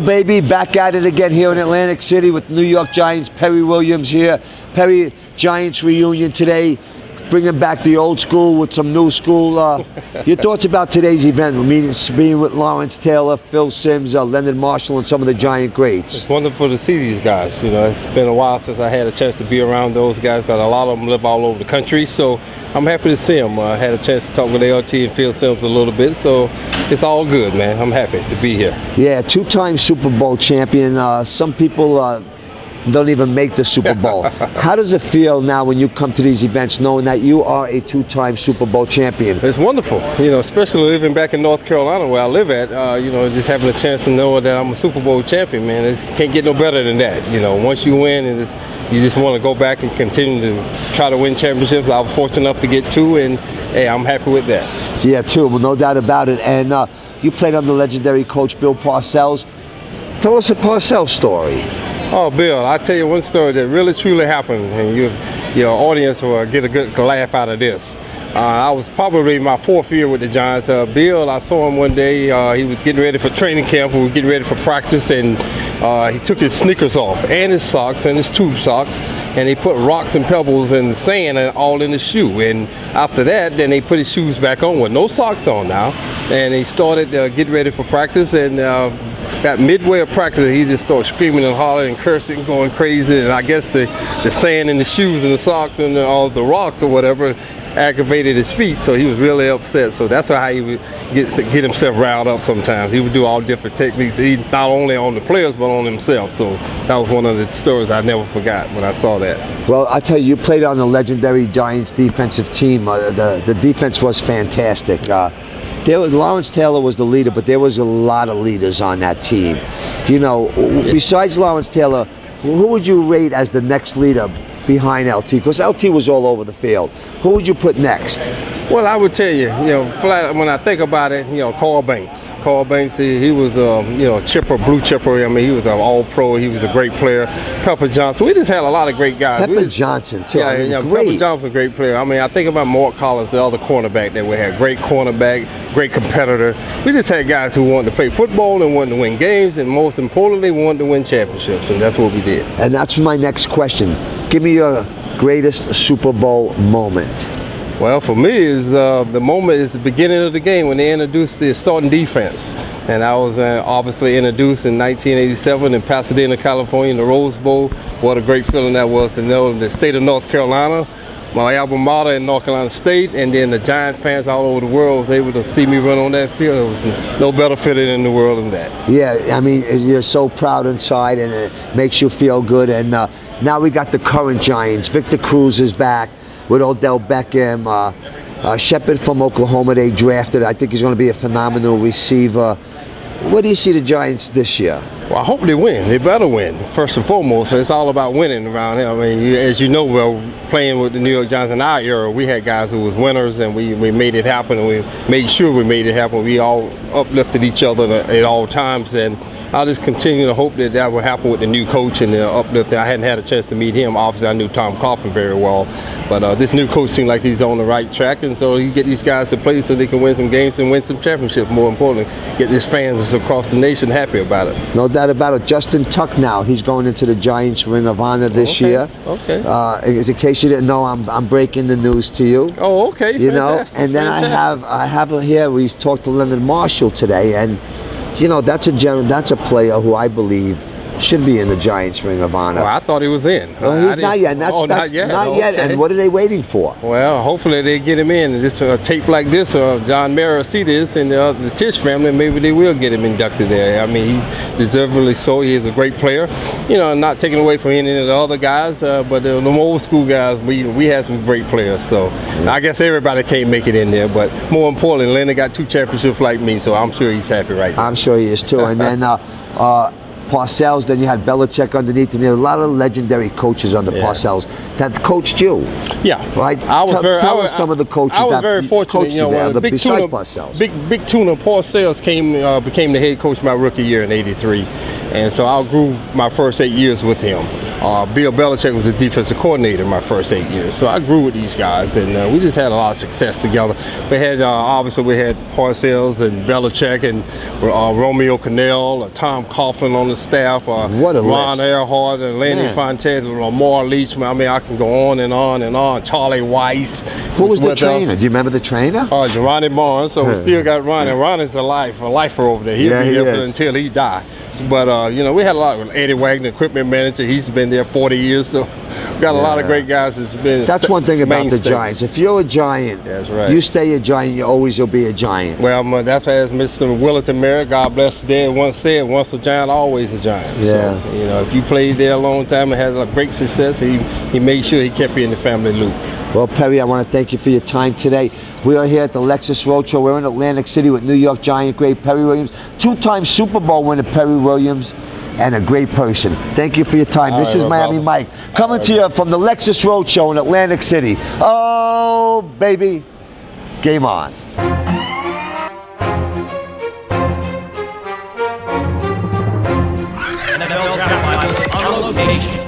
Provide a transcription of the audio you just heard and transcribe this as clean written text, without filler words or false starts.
baby, back at it again here in Atlantic City with New York Giants. Perry Williams here. Perry, Giants reunion today, bringing back the old school with some new school. Your thoughts about today's event, being with Lawrence Taylor, Phil Simms, Leonard Marshall, and some of the Giant greats? It's wonderful to see these guys. You know, it's been a while since I had a chance to be around those guys, but a lot of them live all over the country, so I'm happy to see them. I had a chance to talk with LT and Phil Simms a little bit, so it's all good, man. I'm happy to be here. Yeah, two-time Super Bowl champion. Some people don't even make the Super Bowl. How does it feel now when you come to these events knowing that you are a two-time Super Bowl champion? It's wonderful, you know, especially living back in North Carolina where I live at, you know, just having a chance to know that I'm a Super Bowl champion, man. It can't get no better than that. You know, once you win, and you just want to go back and continue to try to win championships. I was fortunate enough to get two, and hey, I'm happy with that. Yeah, two, well, no doubt about it. And you played under legendary coach Bill Parcells. Tell us a Parcells story. Oh, Bill, I'll tell you one story that really truly happened, and your audience will get a good laugh out of this. I was probably in my fourth year with the Giants. Bill, I saw him one day. He was getting ready for training camp. We were getting ready for practice, and he took his sneakers off and his socks and his tube socks, and he put rocks and pebbles and sand all in the shoe. And after that, then they put his shoes back on with no socks on now, and he started getting ready for practice. And about midway of practice, he just started screaming and hollering and cursing, going crazy. And I guess the sand in the shoes and the socks and all the rocks or whatever aggravated his feet, so he was really upset. So that's how he would get himself riled up sometimes. He would do all different techniques, not only on the players but on himself. So that was one of the stories I never forgot when I saw that. Well, I tell you, you played on the legendary Giants defensive team. The defense was fantastic. Lawrence Taylor was the leader, but there was a lot of leaders on that team. You know, besides Lawrence Taylor, who would you rate as the next leader behind LT? Because LT was all over the field. Who would you put next? Well, I would tell you, flat, when I think about it, Carl Banks. Carl Banks, he was, blue chipper. I mean, he was an all-pro. He was a great player. Pepper Johnson. We just had a lot of great guys. Pepper Johnson, too. Yeah, great. Pepper Johnson, great player. I mean, I think about Mark Collins, the other cornerback that we had. Great cornerback, great competitor. We just had guys who wanted to play football and wanted to win games, and most importantly, wanted to win championships, and that's what we did. And that's my next question. Give me your greatest Super Bowl moment. Well, for me, the moment is the beginning of the game when they introduced the starting defense. And I was obviously introduced in 1987 in Pasadena, California, in the Rose Bowl. What a great feeling that was to know the state of North Carolina, my alma mater in North Carolina State, and then the Giant fans all over the world was able to see me run on that field. It was no better feeling in the world than that. Yeah, I mean, you're so proud inside, and it makes you feel good. And now we got the current Giants. Victor Cruz is back with Odell Beckham. Shepard from Oklahoma, they drafted. I think he's going to be a phenomenal receiver. What do you see the Giants this year? Well, I hope they win. They better win, first and foremost. It's all about winning around here. I mean, as you know, well, playing with the New York Giants in our era, we had guys who was winners, and we made it happen, and we made sure we made it happen. We all uplifted each other at all times, and I'll just continue to hope that will happen with the new coach and the uplifting. I hadn't had a chance to meet him. Obviously, I knew Tom Coughlin very well, but this new coach seemed like he's on the right track, and so he get these guys to play so they can win some games and win some championships. More importantly, get these fans across the nation happy about it. No doubt about it. Justin Tuck now, he's going into the Giants Ring of Honor this year. Okay. In case you didn't know, I'm breaking the news to you. Oh, okay. You fantastic. know, and then I have here. We talked to Leonard Marshall today, and that's a player who I believe should be in the Giants Ring of Honor. Well, I thought he was in. Well, he's not yet. Not yet. Okay. And what are they waiting for? Well, hopefully they get him in. This tape like this, John Mara see this, and the Tisch family, maybe they will get him inducted there. I mean, he deservedly so. He is a great player. Not taking away from any of the other guys, but the old school guys, we had some great players. So I guess everybody can't make it in there. But more importantly, Leonard got 2 championships like me, so I'm sure he's happy right now. I'm sure he is too. And then Parcells, then you had Belichick underneath him. You had a lot of legendary coaches under Parcells that coached you. Yeah, right. Tell us some of the coaches that very fortunate, coached you there, besides Parcells. Big Tuna Parcells became the head coach my rookie year in '83, and so I grew my first 8 years with him. Bill Belichick was the defensive coordinator in my first 8 years. So I grew with these guys, and we just had a lot of success together. We had, obviously, we had Parcells and Belichick and Romeo Cannell, Tom Coughlin on the staff, what a Ron list. Earhart, and Lanny Fontaine, Lamar Leachman. I mean, I can go on and on and on. Charlie Weiss. Who was the trainer? Do you remember the trainer? Ronnie Barnes. So we still got Ronnie. Ronnie's a lifer over there. He'll be there until he dies. But, you know, we had a lot of Eddie Wagner, equipment manager. He's been there 40 years. So we got a lot of great guys that's been. That's one thing about the Giants. If you're a Giant, that's right, you stay a Giant, you always will be a Giant. Well, that's as Mr. Willington Merritt, God bless the dead, once said, once a Giant, always a Giant. Yeah. So, you know, if you played there a long time and had a great success, he made sure he kept you in the family loop. Well, Perry, I want to thank you for your time today. We are here at the Lexus Roadshow. We're in Atlantic City with New York Giant great Perry Williams, two-time Super Bowl winner Perry Williams, and a great person. Thank you for your time. This is Miami Mike coming to you from the Lexus Roadshow in Atlantic City. Oh, baby, game on. NFL Draft Bible on location.